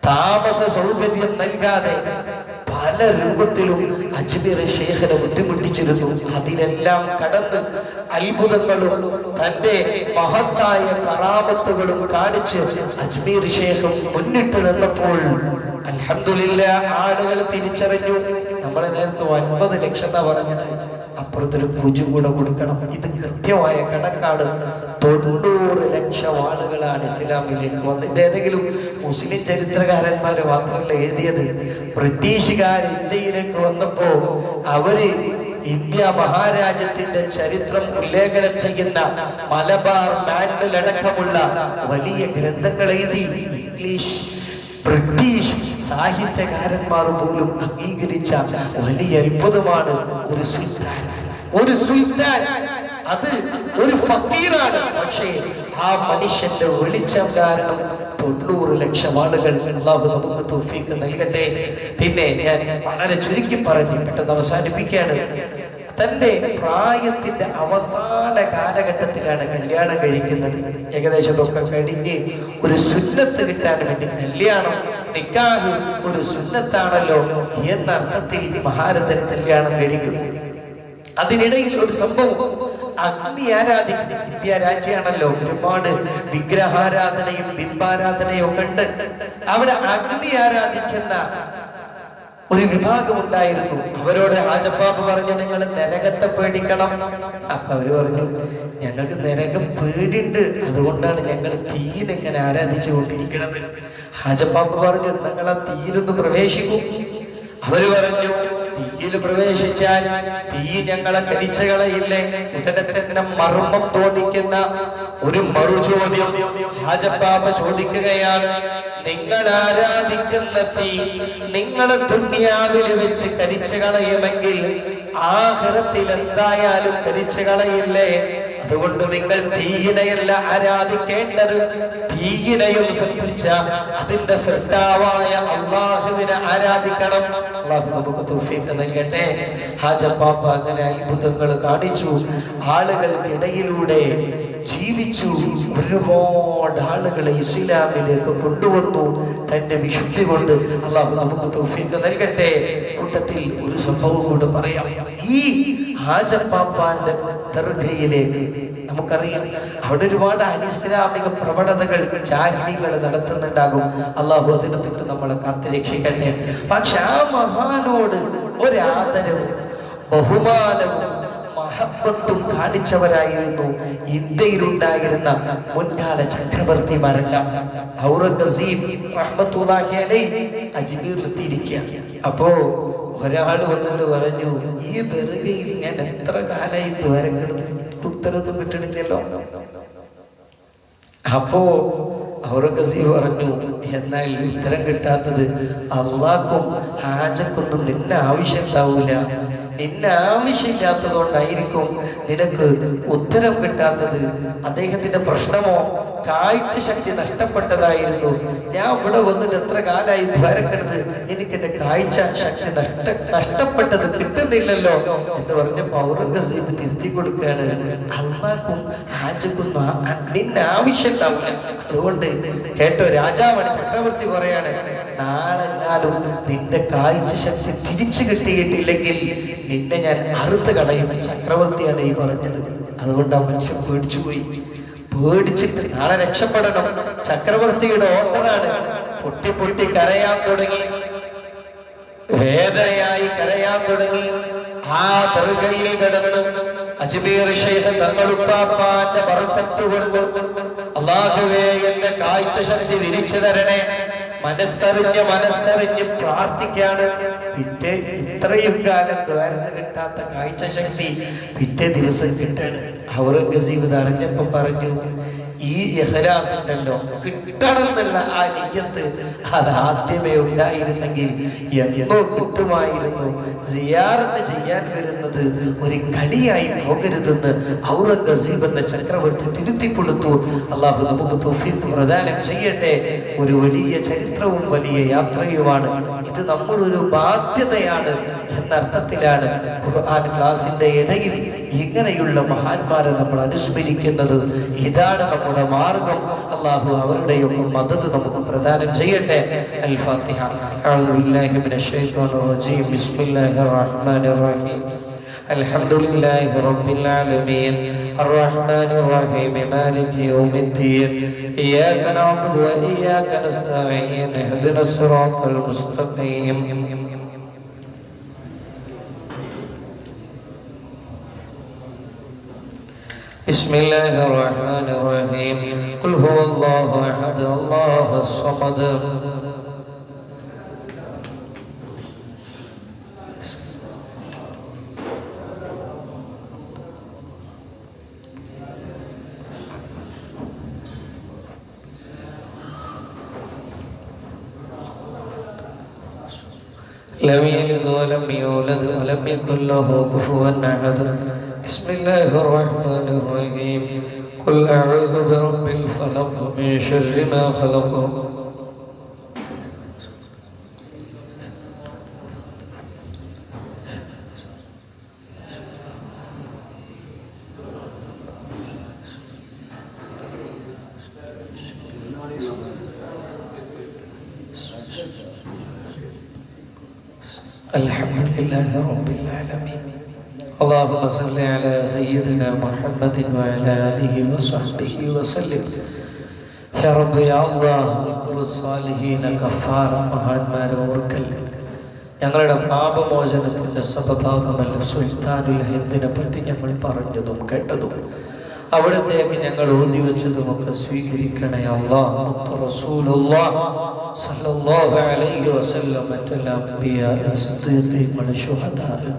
താമസ സൗകര്യം നൽകാതെ പല രൂപത്തിലും അജ്മീർ ഷേഖിനെ ബുദ്ധിമുട്ടിച്ചിരുന്നു. അതിനെല്ലാം കടന്ന് അത്ഭുതങ്ങളും തന്റെ മഹത്തായ കറാമത്തുകളും കാണിച്ച് അജ്മീർ ഷേഖ് മുന്നിട്ട് നിന്നപ്പോൾ അൽഹംദുലില്ലാഹ് ആളുകൾ തിരിച്ചറിഞ്ഞു. നമ്മളെ നേരത്തെ 9 ലക്ഷം എന്നാ പറഞ്ഞത്, അപ്പുറത്തൊരു 0 കൂടെ കൊടുക്കണം. ഇത് കൃത്യമായ കണക്കാണ്. 90 ലക്ഷം ആളുകളാണ് ഇസ്ലാമിലേക്ക് വന്നത്. ഇതേതെങ്കിലും മുസ്ലിം ചരിത്രകാരന്മാര് മാത്രമല്ല എഴുതിയത്. ബ്രിട്ടീഷുകാർ ഇന്ത്യയിലേക്ക് വന്നപ്പോ അവര് ഇന്ത്യ മഹാരാജ്യത്തിന്റെ ചരിത്രം ഉല്ലേഖനം ചെയ്യുന്ന മലബാർ മാനുവലടക്കമുള്ള വലിയ ഗ്രന്ഥങ്ങൾ എഴുതി. ഇംഗ്ലീഷ്, ബ്രിട്ടീഷ് സാഹിത്യകാരന്മാർ പോലും അംഗീകരിച്ച വലിയ അത്ഭുതമാണ് ഒരു സുൽത്താൻ. ഒരു സുൽത്താൻ അത് ഒരു ഫക്കീറാണ്. പക്ഷേ ആ മനുഷ്യന്റെ വെളിച്ചം കാരണം 90 ലക്ഷം ആളുകൾ. അല്ലാഹു നമുക്ക് തൗഫീഖ് നൽകട്ടെ. പിന്നെ ഞാൻ വളരെ ചുരുക്കി പറഞ്ഞു പെട്ടെന്ന് അവസാനിപ്പിക്കുകയാണ്. തന്റെ പ്രായത്തിന്റെ അവസാന കാലഘട്ടത്തിലാണ് കല്യാണം കഴിക്കുന്നത്. ഏകദേശം ഇതൊക്കെ കഴിഞ്ഞ് ഒരു സുന്നത്ത് കിട്ടാൻ വേണ്ടി കല്യാണം, നിക്കാഹ് ഒരു സുന്നത്താണല്ലോ എന്ന അർത്ഥത്തിൽ മഹാരഥൻ കല്യാണം കഴിക്കുന്നു. അതിനിടയിൽ ഒരു സംഭവം, അഗ്നി ആരാധിക്കുന്ന ഇന്ത്യ രാജ്യമാണല്ലോ, ഒരുപാട് വിഗ്രഹാരാധനയും ബിംബാരാധനയും ഒക്കെ ഉണ്ട്. അവിടെ അഗ്നി ആരാധിക്കുന്ന ഒരു വിഭാഗം ഉണ്ടായിരുന്നു. അവരോട് ഹാജപ്പാപ്പ് പറഞ്ഞു, നിങ്ങൾ നരകത്തെ പേടിക്കണം. അപ്പൊ അവര് പറഞ്ഞു, ഞങ്ങൾക്ക് നരകം പേടിണ്ട്, അതുകൊണ്ടാണ് ഞങ്ങൾ തീയിനെങ്ങനെ ആരാധിച്ചു കൊണ്ടിരിക്കുന്നത്. ഹാജപ്പാപ്പ് പറഞ്ഞു, നിങ്ങൾ ആ തീയിലൊന്ന് പ്രവേശിക്കും. അവര് പറഞ്ഞു, തീയിൽ പ്രവേശിച്ചാൽ തീ ഞങ്ങളെ കരിച്ചു കളയില്ലേ? ഉടനെ തന്നെ മർമ്മം തോന്നിക്കുന്ന ഒരു മറുചോദ്യം ഹാജപ്പാപ്പ ചോദിക്കുകയാണ്. നിങ്ങൾ ആരാധിക്കുന്ന തീ നിങ്ങൾ ദുനിയാവിൽ വെച്ച് കരിച്ചു കളയുമെങ്കിൽ ആഖിറത്തിൽ എന്തായാലും കരിച്ചു കളയില്ലേ? അതുകൊണ്ട് നിങ്ങൾ തീയിനെയല്ല ആരാധിക്കേണ്ടത്, തീയിനെയും സൃഷ്ടിച്ച അതിന്റെ സൃഷ്ടാവായ അല്ലാഹുവിനെ ആരാധിക്കണം. അല്ലാഹു നമുക്ക് തൗഫീഖ് നൽകട്ടെ. ഹാജപ്പാപ്പ അങ്ങനെ അത്ഭുതങ്ങൾ കാണിച്ചു, ആളുകൾക്കിടയിലൂടെ ജീവിച്ചു, ഒരുപാട് ആളുകളെ ഇസ്ലാമിലേക്ക് കൊണ്ടുവന്നു തന്റെ വിശുദ്ധി കൊണ്ട്. അല്ലാഹു നമുക്ക് തൗഫീഖ് നൽകട്ടെ. കൂട്ടത്തിൽ ഒരു സംഭവം കൂടെ പറയാം. ഈ ഹാജപ്പാപ്പാന്റെ ദർഗയിലേക്ക് നമുക്കറിയാം, അവിടെ ഒരുപാട് അനിസ്ലാമിക പ്രവണതകൾ ജാഹിലികൾ നടത്തുന്നുണ്ടാകും. അള്ളാഹു അതിനെ തൊട്ട് നമ്മളെ കാത്തുരക്ഷിക്കട്ടെ. പക്ഷെ ആ മഹാനോട് ഒരാദരവും ബഹുമാനവും മഹബത്തും കാണിച്ചവരായിരുന്നു ഇന്ത്യയിലുണ്ടായിരുന്ന മുൻകാല ചക്രവർത്തിമാരെല്ലാം. ഔറംഗസീബ് റഹ്മത്തുള്ളാഹി അലൈഹി അജ്മീറിലെത്തിയിരിക്കുക. അപ്പോ ഒരാൾ വന്നിട്ട് പറഞ്ഞു, ഈ ദർഗയിൽ ഞാൻ എത്ര കാലായി ദ്വാരക്കെടുത്ത് ഉത്തരവൊന്നും കിട്ടണില്ലല്ലോ. അപ്പോ ഔറംഗസീബ് പറഞ്ഞു, എന്നാൽ ഉത്തരം കിട്ടാത്തത് അള്ളാഹ്ക്കും ഹാജക്കൊന്നും നിന്നെ ആവശ്യം ഉണ്ടാവൂല, നിന്നെ ആവശ്യമില്ലാത്തത് കൊണ്ടായിരിക്കും നിനക്ക് ഉത്തരം കിട്ടാത്തത്. അദ്ദേഹത്തിന്റെ പ്രശ്നമോ കാഴ്ച ശക്തി നഷ്ടപ്പെട്ടതായിരുന്നു. ഞാൻ ഇവിടെ വന്നിട്ട് എത്ര കാലായി ദ്വാരക്കെടുത്ത് എനിക്ക് എന്റെ കാഴ്ച ശക്തി നഷ്ടപ്പെട്ടത് കിട്ടുന്നില്ലല്ലോ എന്ന് പറഞ്ഞപ്പോ ഔറംഗസീബ് തിരുത്തി കൊടുക്കുകയാണ്, അള്ളാഹ്ക്കും ഹാജക്കും നിന്നെ ആവശ്യം ഉണ്ടാവില്ല. അതുകൊണ്ട് കേട്ടോ, രാജാവാണ്, ചക്രവർത്തി പറയാണ്, നാളെങ്ങാലും നിന്റെ കാഴ്ച ശക്തി തിരിച്ചു കിട്ടിയിട്ടില്ലെങ്കിൽ നിന്നെ ഞാൻ അറുത്ത് കളയും. ചക്രവർത്തിയാണ് ഈ പറഞ്ഞത്. അതുകൊണ്ട് ആ മനുഷ്യൻ പേടിച്ചുപോയി. പേടിച്ചിട്ട് നാളെ രക്ഷപ്പെടണം. ചക്രവർത്തിയുടെ ഓർഡറാണ്. പൊട്ടി പൊട്ടി കരയാൻ തുടങ്ങി, വേദനയായി കരയാൻ തുടങ്ങി. ആ ദർഗയിൽ കിടന്ന് അജ്മീർ ശൈഖ് തങ്ങളുപ്പാപ്പാന്റെ ബർക്കത്ത് കൊണ്ട് അല്ലാഹുവേ എന്റെ കാഴ്ച ശക്തി തിരിച്ചു തരണേ, മനസ്സറിഞ്ഞ് പ്രാർത്ഥിക്കാണ്. പിറ്റേ ഇത്രയും കാലം ദ്വാരന്ന് കിട്ടാത്ത കാഴ്ച ശക്തി പിറ്റേ ദിവസം കിട്ടാണ്. ഔറംഗസീബ് അറിഞ്ഞപ്പോ പറഞ്ഞു, ഈ ഇഖ്ലാസ് ഉണ്ടല്ലോ, കിട്ടണം എന്നുള്ള ആ നിയ്യത്ത് അത് ആദ്യമേ ഉണ്ടായിരുന്നെങ്കിൽ എന്നോ കിട്ടുമായിരുന്നു. സിയാറത്ത് ചെയ്യാൻ വരുന്നത് ഒരു കളിയായി പോകരുതെന്ന് ഔറംഗസീബ് എന്ന ചക്രവർത്തി തിരുത്തി കൊടുത്തു. അള്ളാഹു നമുക്ക് തൗഫീഖ് പ്രദാനം ചെയ്യട്ടെ. ഒരു വലിയ ചരിത്രവും വലിയ യാത്രയുമാണ് ഇത്. നമ്മുടെ ഒരു ബാധ്യതയാണ് എന്നർത്ഥത്തിലാണ് ഖുർആൻ ക്ലാസിന്റെ ഇടയിൽ ഇങ്ങനെയുള്ള മഹാന്മാരെ നമ്മൾ അനുസ്മരിക്കുന്നത്. ഇതാണ് നമ്മുടെ മാർഗം. അള്ളാഹു അവരുടെയൊക്കെ മദദ് നമുക്ക് പ്രദാനം ചെയ്യട്ടെ. അൽ ഫാത്തിഹ. അഊദു ബില്ലാഹി മിനശ് ശൈത്വാനിർ റജീം. ബിസ്മില്ലാഹിർ റഹ്മാനിർ റഹീം. അൽഹംദുലില്ലാഹി റബ്ബിൽ ആലമീൻ അർറഹ്മാനിർ റഹീം മാലികി യൗമിദ്ദീൻ ഇയ്യാക നഅ്ബുദു വ ഇയ്യാക നസ്തഈൻ ഇഹ്ദിനസ് സിറാത്തൽ മുസ്തഖീം. بسم الله الرحمن الرحيم. قل هو الله أحد الله الصمد. لم يلد ولم يولد ولم يكن له كفوا أحد. بسم الله الرحمن الرحيم. قل أعوذ برب الفلق من شر ما خلق. الحمد لله رب العالمين. اللهم صل على سيدنا محمد وعلى آله وصحبه وسلم. يا رب يا الله. ذكر الصالحين كفارة. മഹാന്മാരെ ഓർക്കൽ ഞങ്ങളുടെ പാപമോചനത്തിന്റെ സബബാകുമല്ല. സുൽത്താനുൽ ഹിന്ദിനെ പറ്റി ഞങ്ങൾ പറഞ്ഞതും കേട്ടതും അവിടത്തേക്ക് ഞങ്ങൾ ഓതി വെച്ചതുമൊക്കെ സ്വീകരിക്കണേ അല്ലാഹ്. മുത്ത് റസൂലുള്ളാഹ് സല്ലല്ലാഹു അലൈഹി വസല്ലം മറ്റെല്ലാ അംബിയാ സിദ്ദീഖീങ്ങൾ ശുഹദാ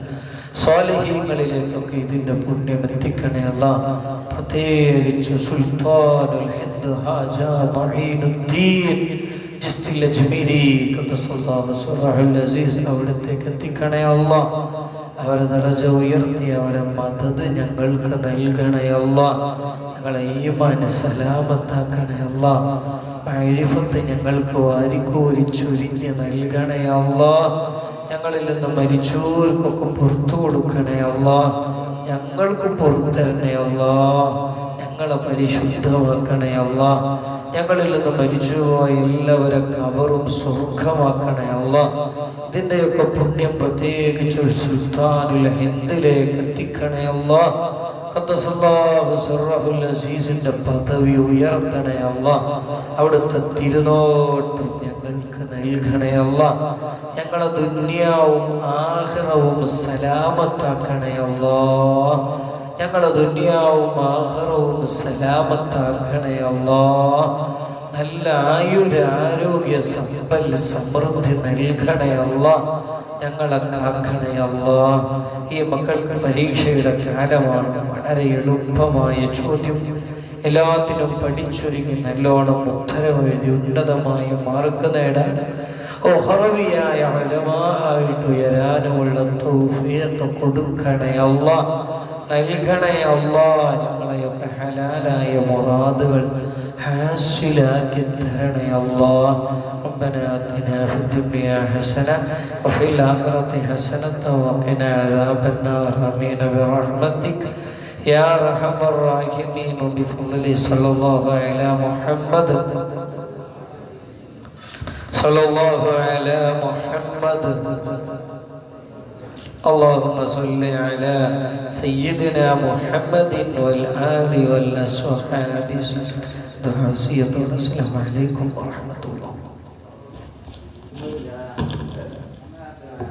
സ്വാലിഹീങ്ങളിലേക്കൊക്കെ ഇതിന്റെ പുണ്യം എത്തിക്കണേ അല്ലാഹ്. പ്രത്യേകിച്ച് സുൽത്താനുൽ ഹിന്ദ് ഹാജ മഈനുദ്ദീൻ ജിസ്തിൽ അജ്മീരി ഖദ്ദസല്ലാഹു സിറഹുൽ അസീസ് അവിടത്തേക്ക് എത്തിക്കണേ അല്ലാഹ്. അവരെ ദറജ ഉയർത്തി അവരെ മദദ് ഞങ്ങൾക്ക് നൽകണേ അല്ലാഹ്. ഞങ്ങളെ ഈമാൻ സലാമത്താക്കണേ അല്ലാഹ്. മഅരിഫത്ത് ഞങ്ങൾക്ക് വാരിക്കോരി ചുരിഞ്ഞ് നൽകണേ അല്ലാഹ്. ഞങ്ങളിൽ നിന്ന് മരിച്ചവർക്കൊക്കെ പുറത്തു കൊടുക്കണേ അല്ലാഹ്. ഞങ്ങൾക്ക് പുറത്തരണേ അല്ലാഹ്. ഞങ്ങളെ പരിശുദ്ധമാക്കണേ അല്ലാഹ്. ഞങ്ങളിൽ നിന്ന് മരിച്ചുപോയ എല്ലാവരെ കബറും സ്വർഗമാക്കണേ അല്ലാഹ്. ഇതിൻ്റെയൊക്കെ പുണ്യം പ്രത്യേകിച്ച് സുൽത്താനുൽ ഹിന്ദിലേക്ക് എത്തിക്കണേ അല്ലാഹ്. ഖദ്ദസല്ലാഹു സിറഹുൽ അസീസിന്റെ പദവി ഉയർത്തണേ അല്ലാഹ്. അവിടുത്തെ തിരുനോട്ടം ഞങ്ങൾക്ക് നൽകണേ അല്ലാഹ്. ഞങ്ങളെ ദുനിയാവും ആഖിറവും സലാമത്താക്കണേ അല്ലാഹ്. ഞങ്ങളെ ദുനിയാവും ആഖിറവും സലാമത്താക്കണേ അല്ലാഹ്. നല്ല ആയുരാരോഗ്യ സമ്പൽ സമൃദ്ധി നൽകണേ അല്ലാഹ്. ഞങ്ങളെ കാക്കണേ അല്ലാഹ്. ഈ മക്കൾക്ക് പരീക്ഷയുടെ കാലമാണ്. വളരെ എളുപ്പമായ ചോദ്യം. എല്ലാത്തിനും പഠിച്ചൊരുങ്ങി നല്ലോണം ഉത്തരവെഴുതി ഉന്നതമായ മാർക്ക് നേടാൻ ഉഖറവിയായ ഉലമാആയിട്ട് ഉയരാനുമുള്ള തൗഫീഖ് കൊടുക്കണേ അല്ലാഹ്. നൽകണേ അല്ലാഹ്. ഞങ്ങളെയൊക്കെ ഹലാലായ മുറാദുകൾ ഹാസിലാക്കി തരണേ അല്ലാഹ്. ربنا آتنا في الدنيا حسنة وفي الآخرة حسنة وقنا عذاب النار. آمين برحمتك يا أرحم الراحمين. بفضل صلى الله على محمد صلى الله على محمد. اللهم صل على سيدنا محمد والآل والأصحاب. دعاء سيدنا. السلام عليكم ورحمة الله.